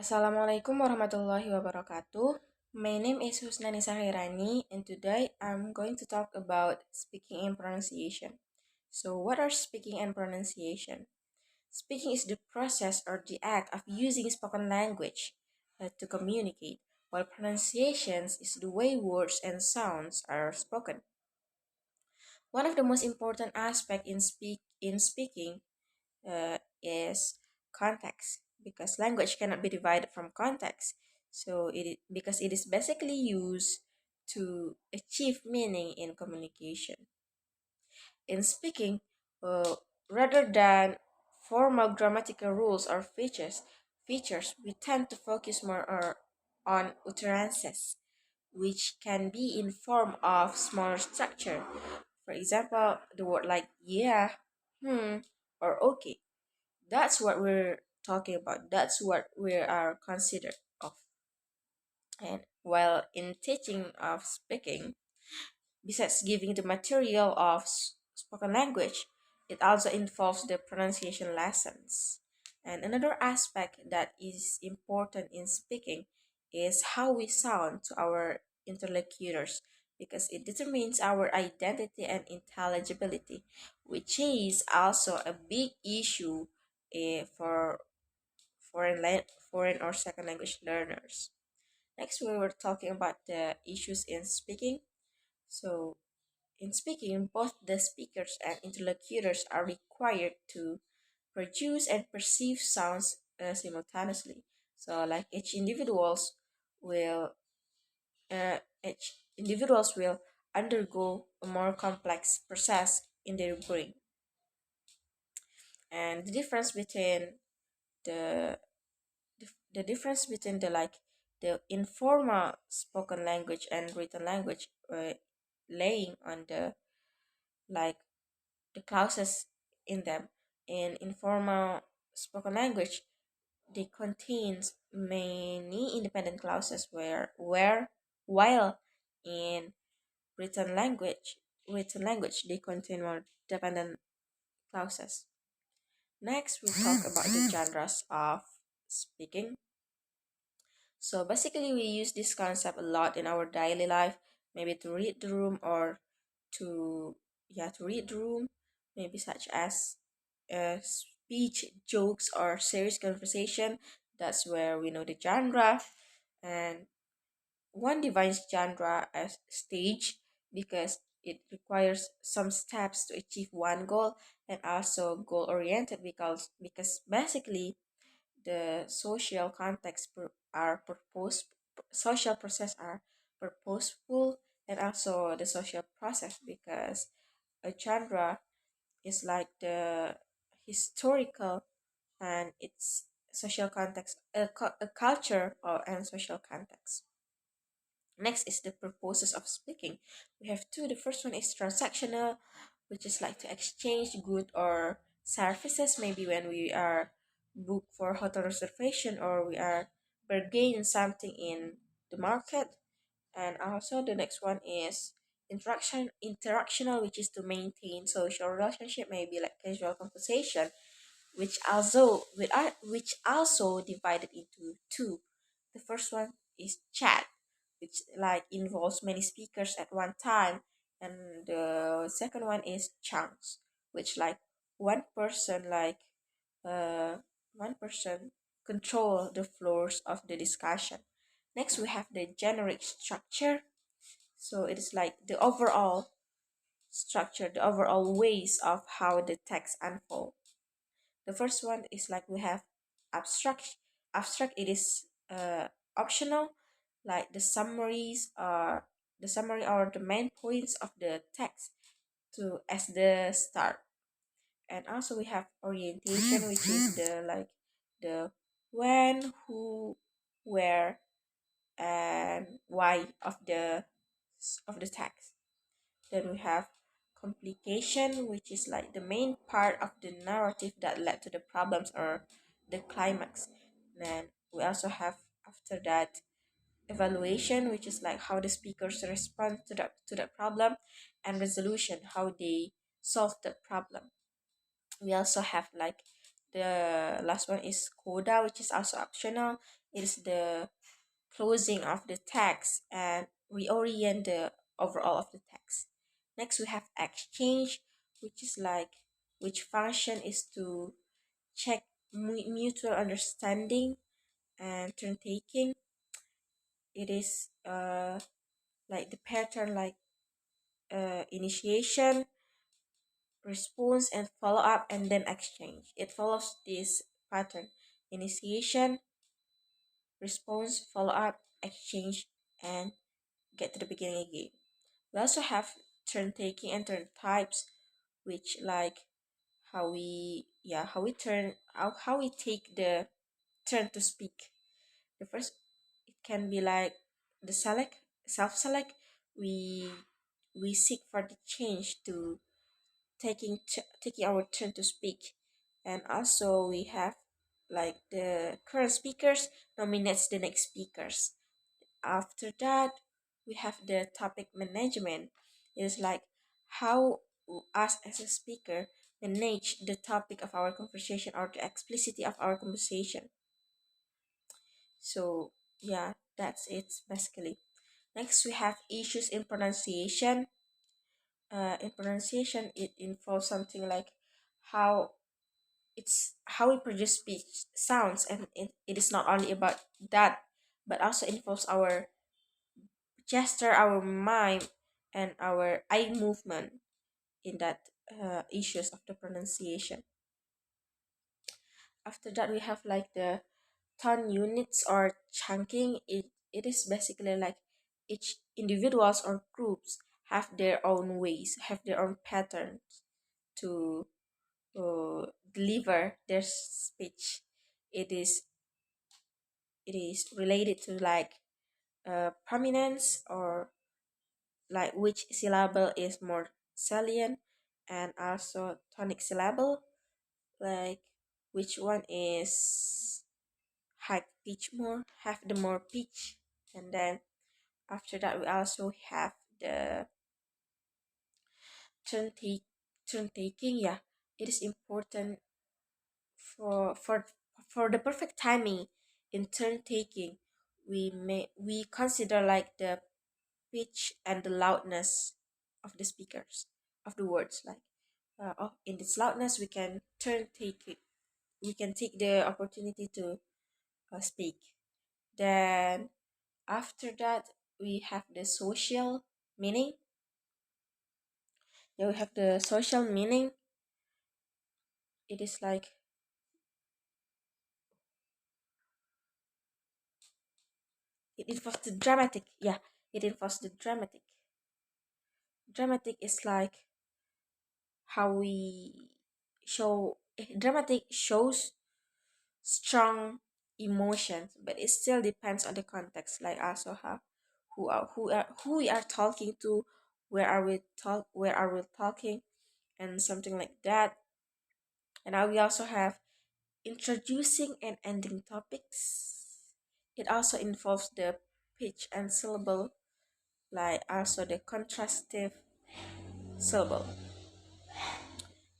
Assalamualaikum warahmatullahi wabarakatuh. My name is Husna Khairani, and today I'm going to talk about speaking and pronunciation. So, what are speaking and pronunciation? Speaking is the process or the act of using spoken language to communicate, while pronunciations is the way words and sounds are spoken. One of the most important aspects in speaking is context because language cannot be divided from context. So because it is basically used to achieve meaning in communication. In speaking, rather than formal grammatical rules or features, we tend to focus more on utterances, which can be in form of smaller structure. For example, the word like yeah, or okay. That's what we're talking about. That's what we are considered of. And while in teaching of speaking, besides giving the material of spoken language, it also involves the pronunciation lessons. And another aspect that is important in speaking is how we sound to our interlocutors because it determines our identity and intelligibility, which is also a big issue for foreign or second language learners. Next, we were talking about the issues in speaking. So, in speaking, both the speakers and interlocutors are required to produce and perceive sounds simultaneously. So, like each individuals will undergo a more complex process in their brain, and the the difference between the informal spoken language and written language laying on like the clauses in them. In informal spoken language, they contains many independent clauses where while in written language they contain more dependent clauses. Next, we talk about the genres of speaking. So basically, we use this concept a lot in our daily life, maybe to read the room or to to read the room, maybe such as speech, jokes, or serious conversation. That's where we know the genre, and one defines genre as stage because it requires some steps to achieve one goal and also goal oriented because basically the social context are social process are purposeful, and also the social process because a genre is like the historical and its social context, a culture or and social context. Next is the purposes of speaking. We have two. The first one is transactional, which is like to exchange good or services. Maybe when we are booked for hotel reservation or we are bargain something in the market. And also the next one is interactional, which is to maintain social relationship, maybe like casual conversation, which also divided into two. The first one is chat, which like involves many speakers at one time, and the second one is chunks, which like one person like uh one person control the floors of the discussion. Next, we have the generic structure. So it is like the overall structure, the overall ways of how the text unfold. The first one is like we have abstract. Abstract, it is optional, like the summary or the main points of the text to as the start. And also we have orientation, which is the when, who, where, and why of the text. Then we have complication, which is like the main part of the narrative that led to the problems or the climax. Then we also have after that evaluation, which is like how the speakers respond to the problem, and resolution, how they solve the problem. We also have like the last one is coda, which is also optional. It is the closing of the text and reorient the overall of the text. Next, we have exchange, which is like which function is to check mutual understanding and turn taking. It is like the pattern like initiation, response, and follow up, and then exchange. It follows this pattern: initiation, response, follow up, exchange, and get to the beginning again. We also have turn taking and turn types, which like how we turn how we take the turn to speak. The first, it can be like the self select. We we seek for the change to taking our turn to speak, and also we have like the current speakers nominates the next speakers. After that, we have the topic management. It is like how us as a speaker manage the topic of our conversation or the explicitity of our conversation. So yeah, that's it basically. Next, we have issues in pronunciation. In pronunciation, it involves something like how how we produce speech sounds, and it is not only about that, but also involves our gesture, our mime, and our eye movement in that issues of the pronunciation. After that, we have like the tone units or chunking. It is basically like each individuals or groups have their own ways, have their own patterns to deliver their speech. It is it is related to like prominence or like which syllable is more salient, and also tonic syllable, like which one is high pitch more, have the more pitch. And then after that, we also have the turn take turn taking. Yeah, it is important for the perfect timing in turn taking. We consider like the pitch and the loudness of the speakers of the words, like in this loudness we can turn take it, we can take the opportunity to speak. Then after that, we have the social meaning. Yeah, we have the social meaning. It is like it involves the dramatic. Yeah, it involves the dramatic. Dramatic is like how we show. Dramatic shows strong emotions, but it still depends on the context. Like also how who we are talking to, where are we talking, and something like that. And now we also have introducing and ending topics. It also involves the pitch and syllable, like also the contrastive syllable.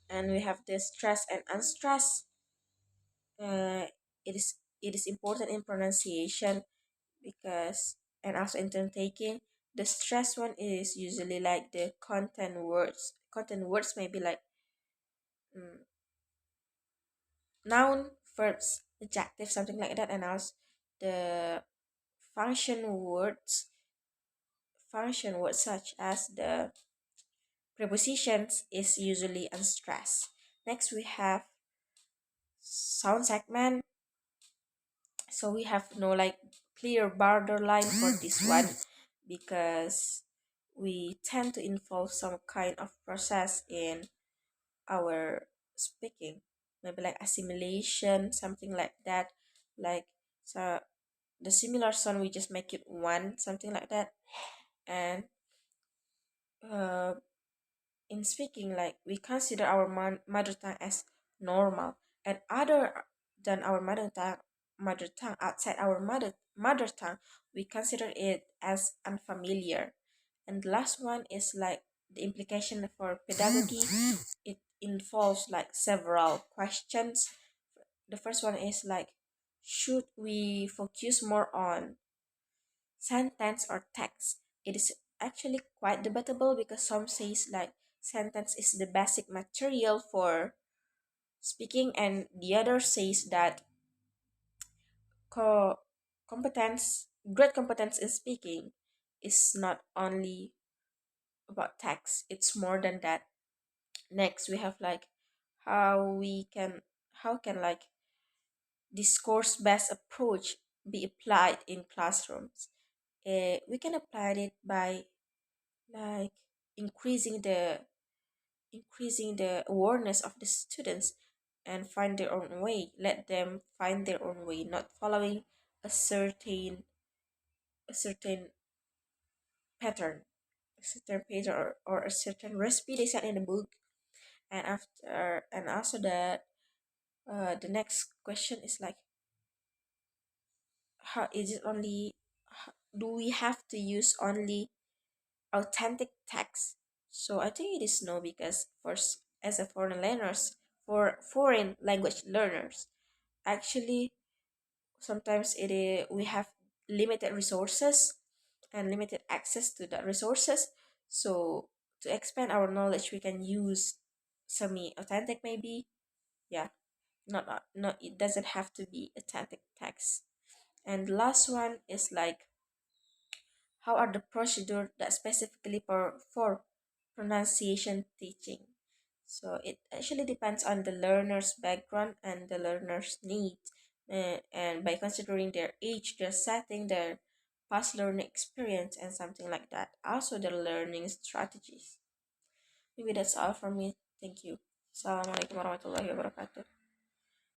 And we have the stress and unstress. Uh, it is important in pronunciation because, and also in turn taking. The stress one is usually like the content words. Content words may be like mm, noun, verbs, adjective, something like that, and also the function words function words such as the prepositions is usually unstressed. Next, we have sound segment. So we have no like clear borderline for this one because we tend to involve some kind of process in our speaking, maybe like assimilation, something like that. Like so, the similar sound we just make it one, something like that. And uh, in speaking, like we consider our mother tongue as normal, and other than our mother tongue outside our mother tongue, we consider it as unfamiliar. And the last one is like the implication for pedagogy. It involves like several questions. The first one is like, Should we focus more on sentence or text? It is actually quite debatable because some says like sentence is the basic material for speaking, and the other says that co- competence, great competence in speaking is not only about text, it's more than that. Next we have like how we can how can like discourse based approach be applied in classrooms. We can apply it by like increasing the increasing the awareness of the students and find their own way, let them find their own way, not following a certain pattern, or a certain recipe they said in the book. And after and also that, the next question is like, how is it only do we have to use only authentic text? So I think it is no, because as a foreign learners, for foreign language learners, actually sometimes we have limited resources and limited access to the resources. So to expand our knowledge, we can use semi authentic maybe. Yeah, not it doesn't have to be authentic text. And the last one is like, how are the procedure that specifically for pronunciation teaching? So it actually depends on the learner's background and the learner's needs, and by considering their age, their setting, their past learning experience, and something like that. Also, the learning strategies. Maybe that's all from me. Thank you. Assalamualaikum warahmatullahi wabarakatuh.